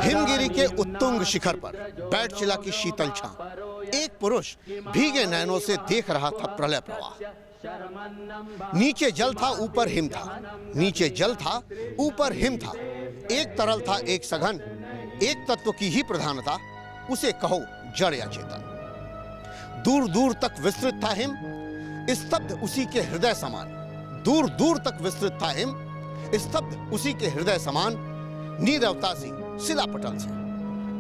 हिमगिरी के उत्तुंग शिखर पर बैठशिला की शीतल छां एक पुरुष भीगे नैनों से देख रहा था प्रलय प्रवाह। नीचे जल था, ऊपर हिम था, नीचे जल था, ऊपर हिम था। एक तरल था, एक सघन, एक तत्व की ही प्रधानता, उसे कहो जड़ या चेतन। दूर दूर तक विस्तृत था हिम, स्तब्ध उसी के हृदय समान। दूर दूर तक विस्तृत था हिम, स्तब्ध उसी के हृदय समान। नीरवता सी शिलापटल से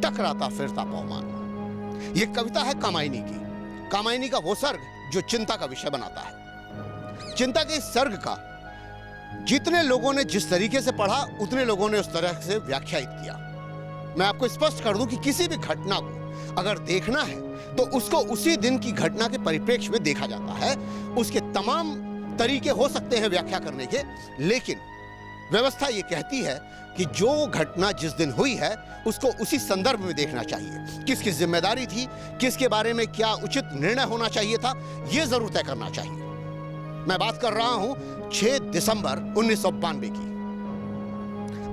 टकराता फिरता पवमान। यह कविता है कामायनी की। कामायनी का वो सर्ग जो चिंता का विषय बनाता है। चिंता के इस सर्ग का जितने लोगों ने जिस तरीके से पढ़ा, उतने लोगों ने उस तरह से व्याख्यायित किया। मैं आपको स्पष्ट कर दूं कि किसी भी घटना को अगर देखना है तो उसको उसी दिन की घटना के परिप्रेक्ष्य में देखा जाता है। उसके तमाम तरीके हो सकते हैं व्याख्या करने के, लेकिन व्यवस्था ये कहती है कि जो घटना जिस दिन हुई है उसको उसी संदर्भ में देखना चाहिए। किसकी जिम्मेदारी थी, किसके बारे में क्या उचित निर्णय होना चाहिए था, यह जरूर तय करना चाहिए। मैं बात कर रहा हूं 6 दिसंबर 1992 की।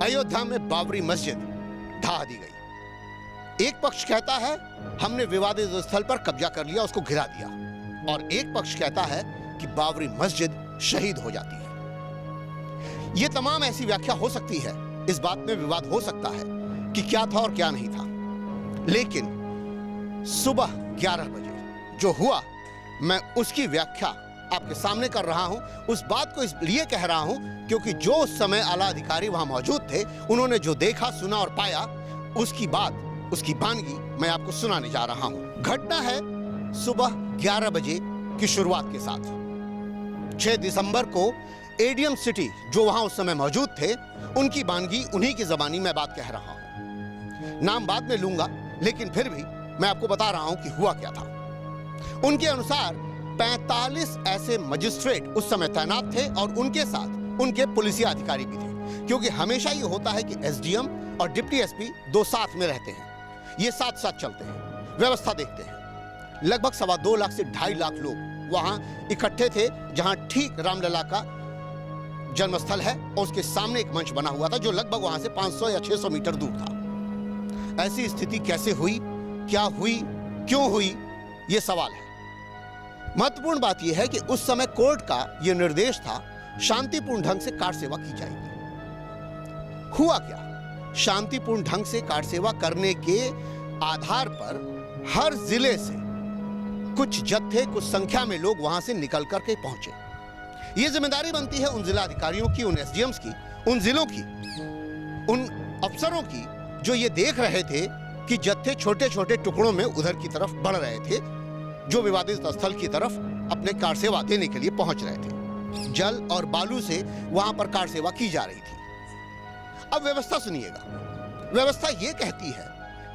अयोध्या में बाबरी मस्जिद ढा दी गई। एक पक्ष कहता है हमने विवादित स्थल पर कब्जा कर लिया, उसको गिरा दिया, और एक पक्ष कहता है कि बाबरी मस्जिद शहीद हो जाती है। यह तमाम ऐसी व्याख्या हो सकती है, इस बात में विवाद हो सकता है कि क्या था और क्या नहीं था। लेकिन सुबह 11 बजे जो हुआ, मैं उसकी व्याख्या आपके सामने कर रहा हूं। उस बात को इसलिए कह रहा हूं क्योंकि जो उस समय आला अधिकारी वहां मौजूद थे, उन्होंने जो देखा, सुना और पाया, उसकी बात, उसकी वानगी मैं आपको सुनाने जा रहा हूं। घटना है सुबह 11 बजे की शुरुआत के साथ। 6 दिसंबर को एडीएम सिटी जो वहां उस समय मौजूद थे, उनकी वानगी, उन्हीं की जबानी मैं बात कह रहा हूं। नाम बाद में लूंगा, लेकिन फिर भी मैं आपको बता रहा हूं कि हुआ क्या था। उनके अनुसार 45 ऐसे मजिस्ट्रेट उस समय तैनात थे और उनके साथ उनके पुलिसिया अधिकारी भी थे, क्योंकि हमेशा ये होता है कि एसडीएम और डिप्टी एसपी दो साथ में रहते हैं। ये साथ साथ चलते हैं, व्यवस्था देखते हैं। लगभग 2.25 लाख से 2.5 लाख लोग वहां इकट्ठे थे, जहां ठीक रामलला का जन्मस्थल है और उसके सामने एक मंच बना हुआ था जो लगभग वहां से 500 या 600 मीटर दूर था। ऐसी स्थिति कैसे हुई, क्या हुई, क्यों हुई, यह सवाल है। महत्वपूर्ण बात यह है कि उस समय कोर्ट का यह निर्देश था शांतिपूर्ण ढंग से कार सेवा की जाएगी। हुआ क्या? शांतिपूर्ण ढंग से कार सेवा करने के आधार पर हर जिले से कुछ जत्थे, कुछ संख्या में लोग वहां से निकल करके पहुंचे। यह जिम्मेदारी बनती है उन जिला अधिकारियों की, उन एसडीएम्स की, उन जिलों की, उन अफसरों की जो ये देख रहे थे कि जत्थे छोटे छोटे टुकड़ों में उधर की तरफ बढ़ रहे थे, जो विवादित स्थल की तरफ अपने कार सेवा देने के लिए पहुंच रहे थे। जल और बालू से वहां पर कार सेवा की जा रही थी। अब व्यवस्था सुनिएगा। व्यवस्था यह कहती है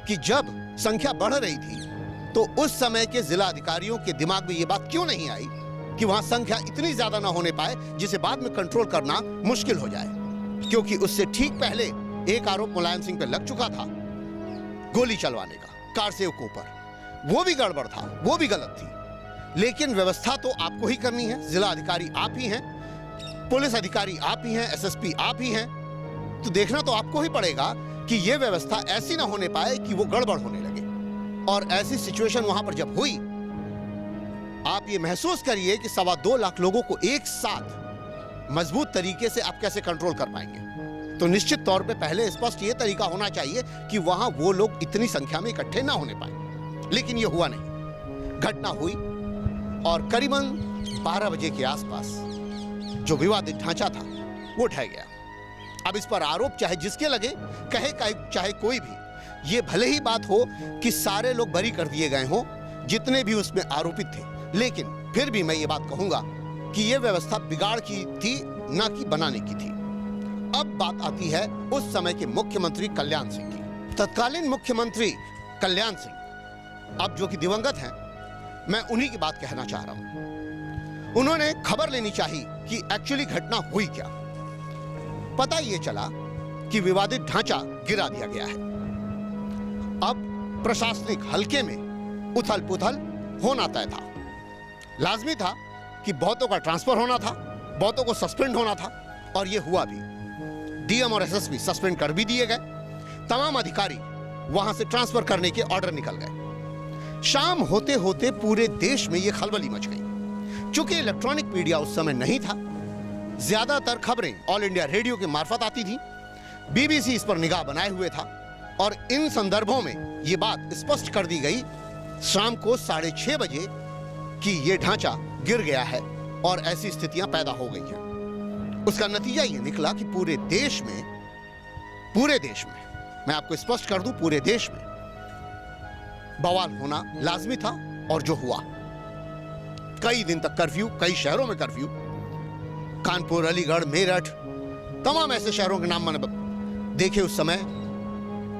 कि जब संख्या बढ़ रही थी तो उस समय के जिला अधिकारियों के दिमाग में यह बात क्यों नहीं आई कि वहां संख्या इतनी ज्यादा ना होने पाए जिसे बाद में कंट्रोल करना मुश्किल हो जाए। क्योंकि उससे ठीक पहले एक आरोप मुलायम सिंह पे लग चुका था, गोली चलवाने का कार सेवकों पर। वो भी गड़बड़ था, वो भी गलत थी। लेकिन व्यवस्था तो आपको ही करनी है। जिला अधिकारी आप ही हैं, पुलिस अधिकारी आप ही हैं, एसएसपी आप ही हैं। तो देखना तो आपको ही पड़ेगा कि यह व्यवस्था ऐसी ना होने पाए कि वो गड़बड़ होने लगे। और ऐसी सिचुएशन वहां पर जब हुई, आप ये महसूस करिए कि 2.25 लाख लोगों को एक साथ मजबूत तरीके से आप कैसे कंट्रोल कर पाएंगे। तो निश्चित तौर पे पहले स्पष्ट ये तरीका होना चाहिए कि वहां वो लोग इतनी संख्या में इकट्ठे ना होने पाए। लेकिन ये हुआ नहीं। घटना हुई और करीबन 12 बजे के आसपास जो विवादित ढांचा था वो ढह गया। अब इस पर आरोप चाहे जिसके लगे, कहे चाहे कोई भी, ये भले ही बात हो कि सारे लोग बरी कर दिए गए हों जितने भी उसमें आरोपित थे, लेकिन फिर भी मैं ये बात कहूंगा कि यह व्यवस्था बिगाड़ की थी, ना कि बनाने की थी। अब बात आती है उस समय के मुख्यमंत्री कल्याण सिंह की। तत्कालीन मुख्यमंत्री कल्याण सिंह, अब जो कि दिवंगत हैं, मैं उन्हीं की बात कहना चाह रहा हूं। उन्होंने खबर लेनी चाहिए कि एक्चुअली घटना हुई क्या। पता यह चला कि विवादित ढांचा गिरा दिया गया है। अब प्रशासनिक हलके में उथल पुथल होना तय था। लाजमी था कि बहुतों का ट्रांसफर होना था, बहुतों को सस्पेंड होना था, और यह हुआ भी। डीएम और एसएसपी सस्पेंड कर भी दिए गए। तमाम अधिकारी वहां से ट्रांसफर करने के ऑर्डर निकल गए। शाम होते होते पूरे देश में यह खलबली मच गई। चूंकि इलेक्ट्रॉनिक मीडिया उस समय नहीं था, ज्यादातर खबरें ऑल इंडिया रेडियो के मार्फत आती थी। बीबीसी इस पर निगाह बनाए हुए था और इन संदर्भों में यह बात स्पष्ट कर दी गई शाम को 6:30 बजे कि यह ढांचा गिर गया है और ऐसी स्थितियां पैदा हो गई हैं। उसका नतीजा यह निकला कि पूरे देश में मैं आपको स्पष्ट कर दूं, पूरे देश में बवाल होना लाजमी था। और जो हुआ, कई दिन तक कर्फ्यू, कई शहरों में कर्फ्यू, कानपुर, अलीगढ़, मेरठ, तमाम ऐसे शहरों के नाम मैंने देखे उस समय,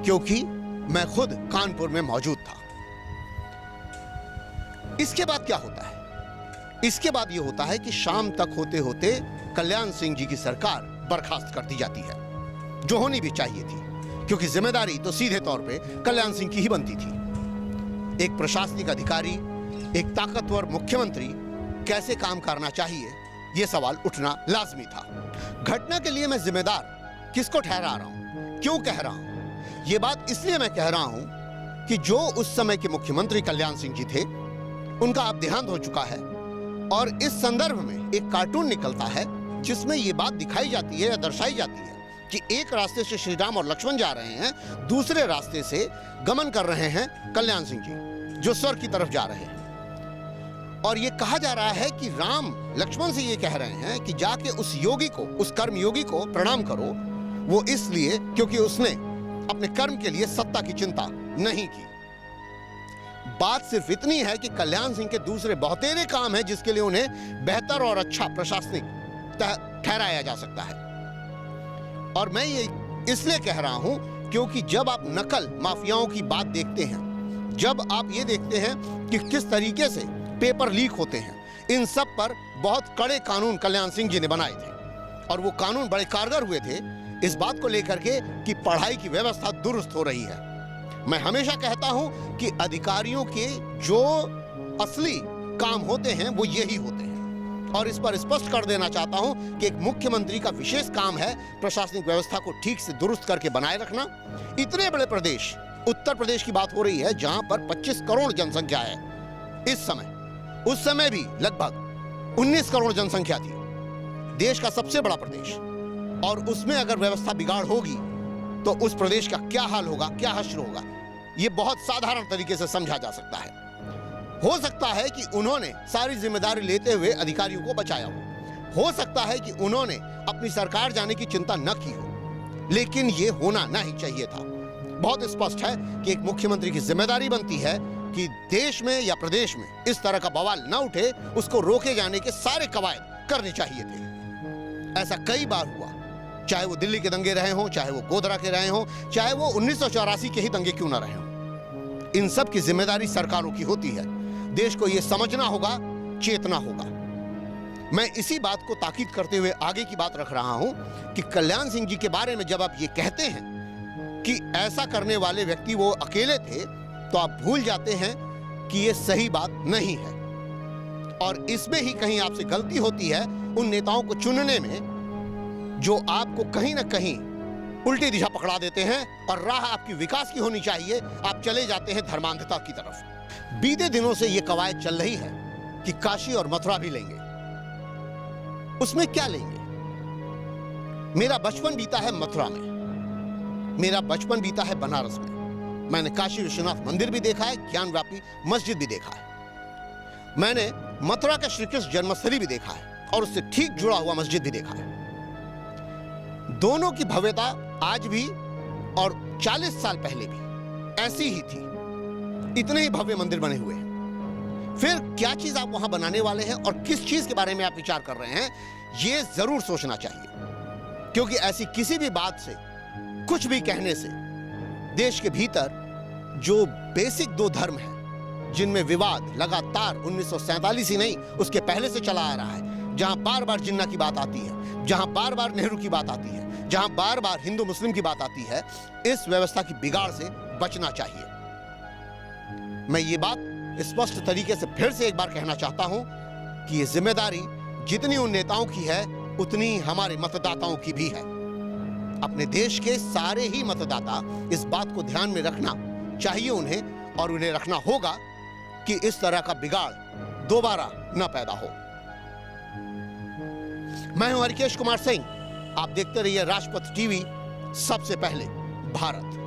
क्योंकि मैं खुद कानपुर में मौजूद था। इसके बाद क्या होता है? इसके बाद यह होता है कि शाम तक होते होते कल्याण सिंह जी की सरकार बर्खास्त कर दी जाती है, जो होनी भी चाहिए थी, क्योंकि जिम्मेदारी तो सीधे तौर पे कल्याण सिंह की ही बनती थी। एक प्रशासनिक अधिकारी, एक ताकतवर मुख्यमंत्री कैसे काम करना चाहिए, यह सवाल उठना लाजमी था। घटना के लिए मैं जिम्मेदार किसको ठहरा रहा हूं, क्यों कह रहा हूं? यह बात इसलिए मैं कह रहा हूं कि जो उस समय के मुख्यमंत्री कल्याण सिंह जी थे, उनका अब देहांत हो चुका है। और इस संदर्भ में एक कार्टून निकलता है जिसमें यह बात दिखाई जाती है या दर्शाई जाती है कि एक रास्ते से श्री राम और लक्ष्मण जा रहे हैं, दूसरे रास्ते से गमन कर रहे हैं कल्याण सिंह जी, जो स्वर्ग की तरफ जा रहे हैं। और यह कहा जा रहा है कि राम लक्ष्मण से यह कह रहे हैं कि जाके उस योगी को, उस कर्म योगी को प्रणाम करो। वो इसलिए क्योंकि उसने अपने कर्म के लिए सत्ता की चिंता नहीं की। बात सिर्फ इतनी है कि कल्याण सिंह के दूसरे बहुतेरे काम हैं जिसके लिए उन्हें बेहतर और अच्छा प्रशासनिक ठहराया जा सकता है। और मैं ये इसलिए कह रहा हूं क्योंकि जब आप नकल माफियाओं की बात देखते हैं, जब आप ये देखते हैं कि किस तरीके से पेपर लीक होते हैं, इन सब पर बहुत कड़े कानून कल्याण सिंह जी ने बनाए थे और वो कानून बड़े कारगर हुए थे इस बात को लेकर के कि पढ़ाई की व्यवस्था दुरुस्त हो रही है। मैं हमेशा कहता हूं कि अधिकारियों के जो असली काम होते हैं वो यही होते हैं। और इस पर स्पष्ट कर देना चाहता हूं कि एक मुख्यमंत्री का विशेष काम है प्रशासनिक व्यवस्था को ठीक से दुरुस्त करके बनाए रखना। इतने बड़े प्रदेश, उत्तर प्रदेश की बात हो रही है, जहां पर 25 करोड़ जनसंख्या है इस समय, उस समय भी लगभग 19 करोड़ जनसंख्या थी, देश का सबसे बड़ा प्रदेश। और उसमें अगर व्यवस्था बिगाड़ होगी तो उस प्रदेश का क्या हाल होगा, क्या हश्र होगा, यह बहुत साधारण तरीके से समझा जा सकता है। हो सकता है कि उन्होंने सारी जिम्मेदारी लेते हुए अधिकारियों को बचाया हो सकता है कि उन्होंने अपनी सरकार जाने की चिंता न की हो, लेकिन यह होना नहीं चाहिए था। बहुत स्पष्ट है कि एक मुख्यमंत्री की जिम्मेदारी बनती है कि देश में या प्रदेश में इस तरह का बवाल न उठे, उसको रोके जाने के सारे कवायद करने चाहिए थे। ऐसा कई बार हुआ, चाहे वो दिल्ली के दंगे रहे हों, चाहे वो गोधरा के रहे हों, चाहे वो 1984 के ही दंगे क्यों ना रहे हों। इन सब की जिम्मेदारी सरकारों की होती है। देश को यह समझना होगा, चेतना होगा। मैं इसी बात को ताकीद करते हुए आगे की बात रख रहा हूं कि कल्याण सिंह जी के बारे में जब आप ये कहते हैं कि ऐसा करने वाले व्यक्ति वो अकेले थे, तो आप भूल जाते हैं कि यह सही बात नहीं है। और इसमें ही कहीं आपसे गलती होती है उन नेताओं को चुनने में जो आपको कहीं ना कहीं उल्टी दिशा पकड़ा देते हैं और राह आपकी विकास की होनी चाहिए, आप चले जाते हैं धर्मांधता की तरफ। बीते दिनों से यह कवायद चल रही है कि काशी और मथुरा भी लेंगे। उसमें क्या लेंगे? मेरा बचपन बीता है मथुरा में, मेरा बचपन बीता है बनारस में। मैंने काशी विश्वनाथ मंदिर भी देखा है, ज्ञानव्यापी मस्जिद भी देखा है। मैंने मथुरा का श्री कृष्ण जन्मस्थली भी देखा है और उससे ठीक जुड़ा हुआ मस्जिद भी देखा है। दोनों की भव्यता आज भी और 40 साल पहले भी ऐसी ही थी। इतने ही भव्य मंदिर बने हुए हैं। फिर क्या चीज आप वहां बनाने वाले हैं और किस चीज के बारे में आप विचार कर रहे हैं, यह जरूर सोचना चाहिए। क्योंकि ऐसी किसी भी बात से, कुछ भी कहने से देश के भीतर जो बेसिक दो धर्म हैं जिनमें विवाद लगातार 1947 ही नहीं उसके पहले से चला आ रहा है, जहां बार बार जिन्ना की बात आती है, जहां बार बार नेहरू की बात आती है, जहां बार बार हिंदू मुस्लिम की बात आती है, इस व्यवस्था की बिगाड़ से बचना चाहिए। मैं ये बात स्पष्ट तरीके से फिर से एक बार कहना चाहता हूं कि ये जिम्मेदारी जितनी उन नेताओं की है उतनी हमारे मतदाताओं की भी है। अपने देश के सारे ही मतदाता इस बात को ध्यान में रखना चाहिए उन्हें, और उन्हें रखना होगा कि इस तरह का बिगाड़ दोबारा न पैदा हो। मैं हूं हरिकेश कुमार सिंह, आप देखते रहिए राजपथ टीवी, सबसे पहले भारत।